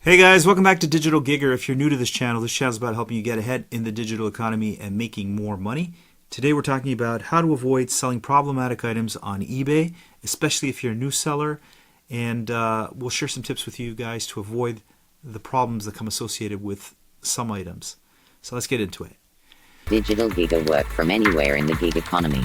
Hey guys, welcome back to Digital Gigger. If you're new to this channel is about helping you get ahead in the digital economy and making more money. Today we're talking about how to avoid selling problematic items on eBay, especially if you're a new seller, and we'll share some tips with you guys to avoid the problems that come associated with some items. So let's get into it. Digital Gigger, work from anywhere in the gig economy.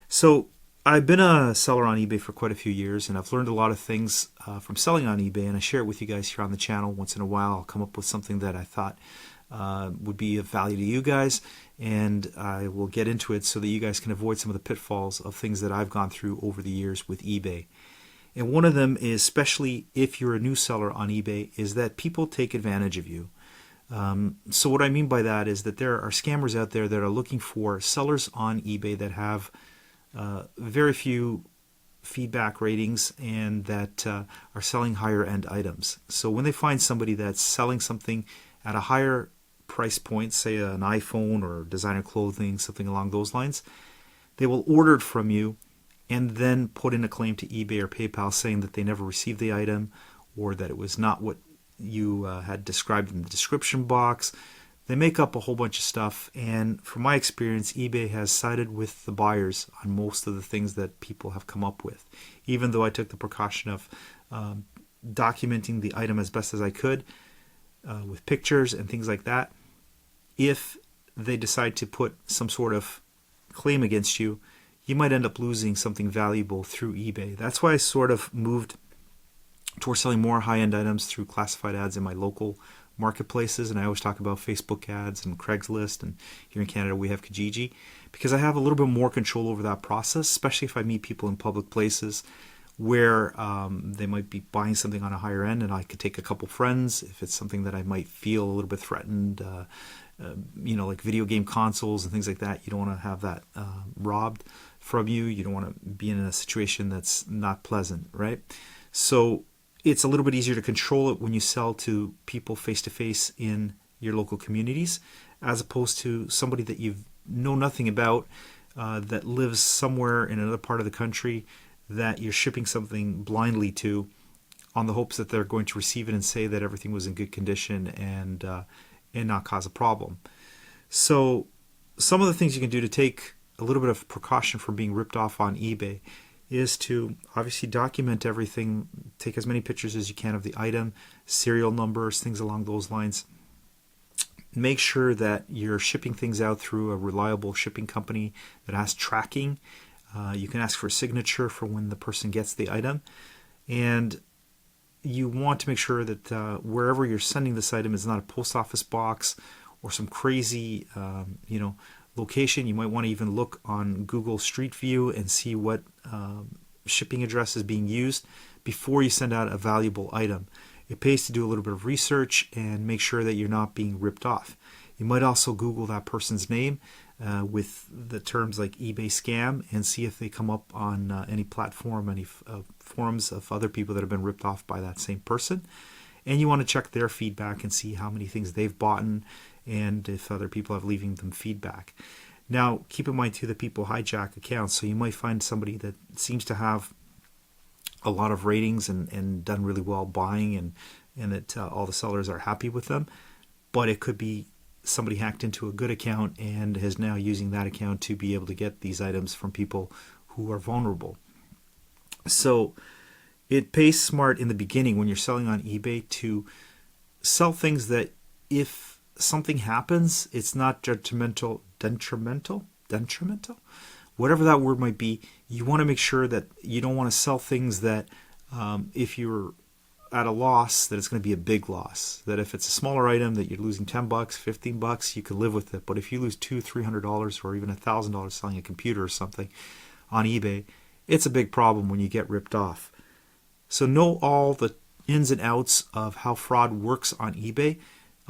So I've been a seller on eBay for quite a few years, and I've learned a lot of things from selling on eBay, and I share it with you guys here on the channel. Once in a while I'll come up with something that I thought would be of value to you guys, and I will get into it so that you guys can avoid some of the pitfalls of things that I've gone through over the years with eBay. And one of them is, especially if you're a new seller on eBay, is that people take advantage of you. So what I mean by that is that there are scammers out there that are looking for sellers on eBay that have very few feedback ratings and that are selling higher end items. So when they find somebody that's selling something at a higher price point, say an iPhone or designer clothing, something along those lines, they will order it from you and then put in a claim to eBay or PayPal saying that they never received the item or that it was not what you had described in the description box. They make up a whole bunch of stuff, and from my experience, eBay has sided with the buyers on most of the things that people have come up with. Even though I took the precaution of documenting the item as best as I could with pictures and things like that, if they decide to put some sort of claim against you, you might end up losing something valuable through eBay. That's why I sort of moved towards selling more high-end items through classified ads in my local marketplaces, and I always talk about Facebook ads and Craigslist, and here in Canada we have Kijiji, because I have a little bit more control over that process, especially if I meet people in public places where they might be buying something on a higher end, and I could take a couple friends if it's something that I might feel a little bit threatened, like video game consoles and things like that. You don't want to have that robbed from you. You don't want to be in a situation that's not pleasant, right? So it's a little bit easier to control it when you sell to people face-to-face in your local communities, as opposed to somebody that you know nothing about that lives somewhere in another part of the country that you're shipping something blindly to on the hopes that they're going to receive it and say that everything was in good condition and not cause a problem. So some of the things you can do to take a little bit of precaution from being ripped off on eBay is to obviously document everything, take as many pictures as you can of the item, serial numbers, things along those lines. Make sure that you're shipping things out through a reliable shipping company that has tracking. You can ask for a signature for when the person gets the item. And you want to make sure that wherever you're sending this item is not a post office box or some crazy, location. You might want to even look on Google Street View and see what shipping address is being used before you send out a valuable item. It pays to do a little bit of research and make sure that you're not being ripped off. You might also Google that person's name with the terms like eBay scam and see if they come up on any platform, any forums of other people that have been ripped off by that same person. And you want to check their feedback and see how many things they've bought and if other people have leaving them feedback. Now, keep in mind too that people hijack accounts, so you might find somebody that seems to have a lot of ratings and done really well buying and that all the sellers are happy with them, but it could be somebody hacked into a good account and is now using that account to be able to get these items from people who are vulnerable. So it pays smart in the beginning when you're selling on eBay to sell things that if something happens, it's not detrimental, whatever that word might be. You want to make sure that you don't want to sell things that if you're at a loss, that it's going to be a big loss. That if it's a smaller item that you're losing $10, $15, you can live with it. But if you lose $200-$300 or even $1,000 selling a computer or something on eBay, it's a big problem when you get ripped off. So know all the ins and outs of how fraud works on eBay.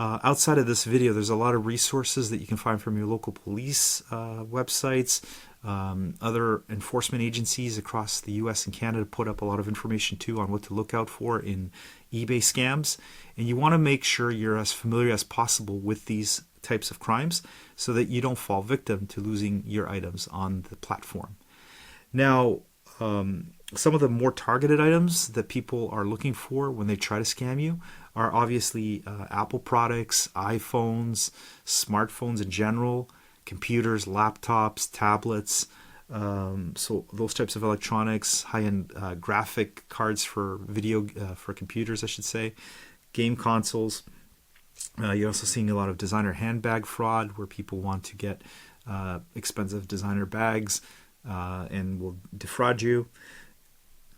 Outside of this video, there's a lot of resources that you can find from your local police websites. Other enforcement agencies across the US and Canada put up a lot of information too on what to look out for in eBay scams. And you want to make sure you're as familiar as possible with these types of crimes so that you don't fall victim to losing your items on the platform. Now, Some of the more targeted items that people are looking for when they try to scam you are obviously Apple products, iPhones, smartphones in general, computers, laptops, tablets. So those types of electronics, high-end graphic cards for for computers, I should say, game consoles. You're also seeing a lot of designer handbag fraud where people want to get expensive designer bags and will defraud you.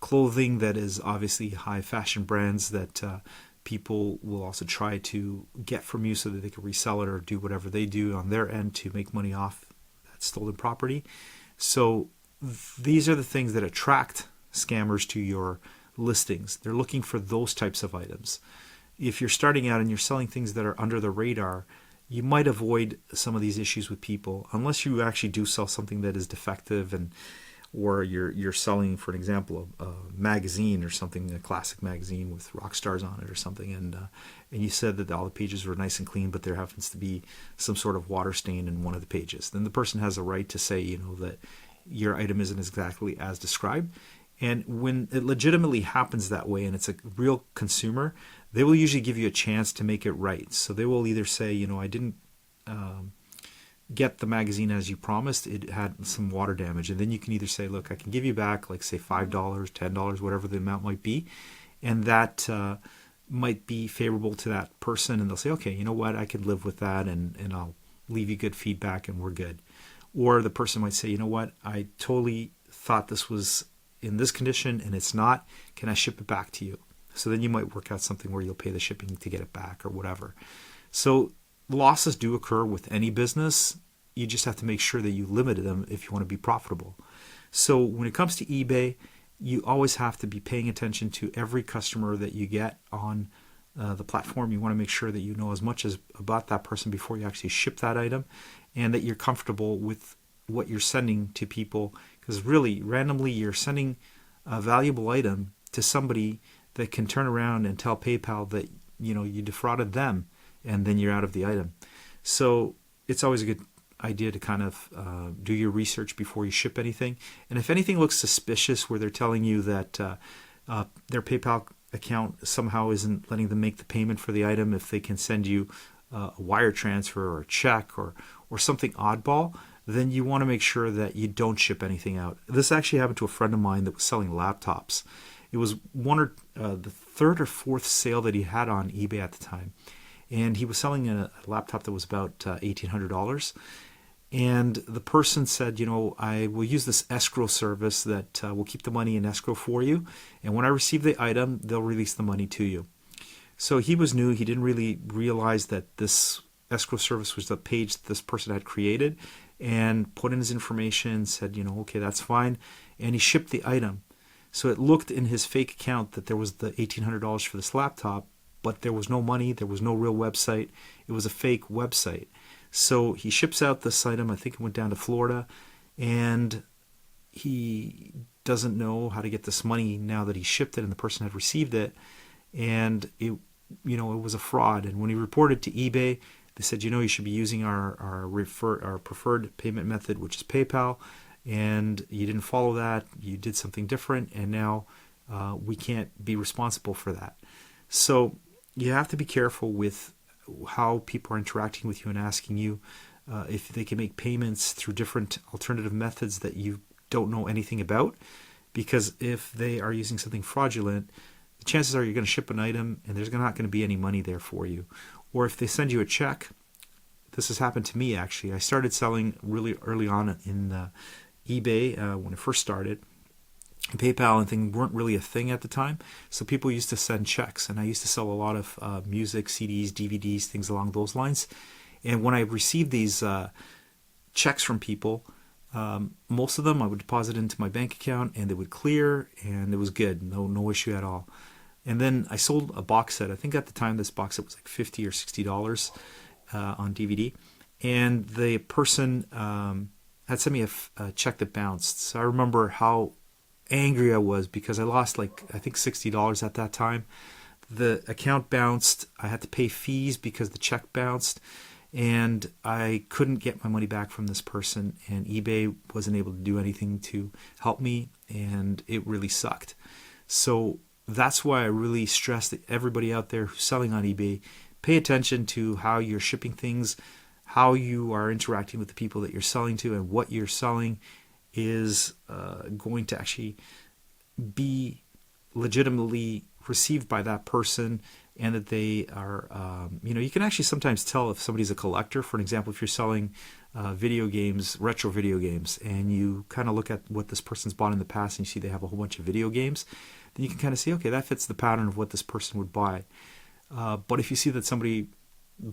Clothing that is obviously high fashion brands that people will also try to get from you so that they can resell it or do whatever they do on their end to make money off that stolen property. So these are the things that attract scammers to your listings. They're looking for those types of items. If you're starting out and you're selling things that are under the radar, you might avoid some of these issues with people unless you actually do sell something that is defective, and or you're selling, for an example, a magazine or something, a classic magazine with rock stars on it or something, and you said that all the pages were nice and clean, but there happens to be some sort of water stain in one of the pages. Then the person has a right to say, that your item isn't exactly as described. And when it legitimately happens that way and it's a real consumer, they will usually give you a chance to make it right. So they will either say, I didn't get the magazine as you promised, it had some water damage. And then you can either say, look, I can give you back, like say $5, $10, whatever the amount might be. And that might be favorable to that person. And they'll say, okay, you know what, I could live with that, and I'll leave you good feedback and we're good. Or the person might say, you know what, I totally thought this was in this condition and it's not. Can I ship it back to you? So then you might work out something where you'll pay the shipping to get it back or whatever. So losses do occur with any business. You just have to make sure that you limit them if you want to be profitable. So when it comes to eBay, you always have to be paying attention to every customer that you get on the platform. You want to make sure that you know as much as about that person before you actually ship that item, and that you're comfortable with what you're sending to people, because really randomly you're sending a valuable item to somebody that can turn around and tell PayPal that you defrauded them, and then you're out of the item. So it's always a good idea to kind of do your research before you ship anything. And if anything looks suspicious where they're telling you that their PayPal account somehow isn't letting them make the payment for the item, if they can send you a wire transfer or a check or something oddball, then you want to make sure that you don't ship anything out. This actually happened to a friend of mine that was selling laptops. It was the third or fourth sale that he had on eBay at the time. And he was selling a laptop that was about $1,800. And the person said, I will use this escrow service that will keep the money in escrow for you. And when I receive the item, they'll release the money to you. So he was new. He didn't really realize that this escrow service was the page that this person had created, and put in his information, said, okay, that's fine. And he shipped the item. So it looked in his fake account that there was the $1,800 for this laptop, but there was no money, there was no real website. It was a fake website. So he ships out this item, I think it went down to Florida, and he doesn't know how to get this money now that he shipped it and the person had received it. And it was a fraud. And when he reported to eBay, they said, you should be using our preferred payment method, which is PayPal, and you didn't follow that. You did something different, and now we can't be responsible for that. So you have to be careful with how people are interacting with you and asking you if they can make payments through different alternative methods that you don't know anything about. Because if they are using something fraudulent, the chances are you're going to ship an item and there's not going to be any money there for you. Or if they send you a check, this has happened to me actually. I started selling really early on in eBay when I first started. PayPal and things weren't really a thing at the time, so people used to send checks, and I used to sell a lot of music, CDs, DVDs, things along those lines. And when I received these checks from people, most of them I would deposit into my bank account, and they would clear, and it was good, no issue at all. And then I sold a box set. I think at the time this box set was like $50 or $60 on DVD, and the person had sent me a check that bounced. So I remember how angry I was because I lost I think $60 at that time. The account bounced. I had to pay fees because the check bounced, and I couldn't get my money back from this person, and eBay wasn't able to do anything to help me. and it really sucked. So that's why I really stress that everybody out there who's selling on eBay, pay attention to how you're shipping things, how you are interacting with the people that you're selling to, and what you're selling is going to actually be legitimately received by that person, and that they are, you can actually sometimes tell if somebody's a collector. For an example, if you're selling video games, retro video games, and you kind of look at what this person's bought in the past and you see they have a whole bunch of video games, then you can kind of see, okay, that fits the pattern of what this person would buy. But if you see that somebody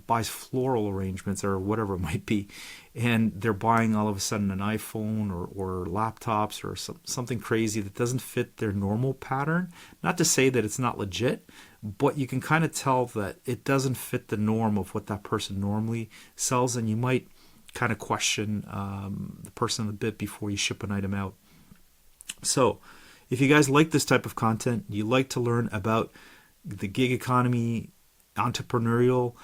buys floral arrangements or whatever it might be, and they're buying all of a sudden an iPhone or laptops or something crazy that doesn't fit their normal pattern, not to say that it's not legit, but you can kind of tell that it doesn't fit the norm of what that person normally sells, and you might kind of question the person a bit before you ship an item out. So if you guys like this type of content, you like to learn about the gig economy, entrepreneurial,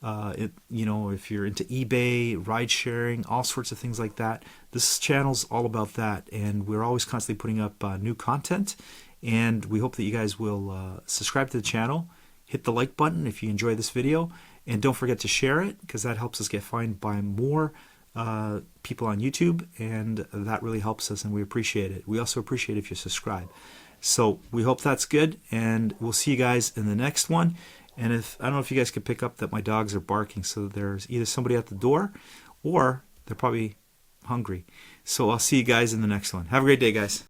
if you're into eBay, ride sharing, all sorts of things like that, this channel's all about that, and we're always constantly putting up new content. And we hope that you guys will subscribe to the channel, hit the like button if you enjoy this video, and don't forget to share it, because that helps us get found by more people on YouTube, and that really helps us, and we appreciate it. We also appreciate if you subscribe. So we hope that's good, and we'll see you guys in the next one. And I don't know if you guys can pick up that my dogs are barking, so there's either somebody at the door or they're probably hungry. So I'll see you guys in the next one. Have a great day, guys.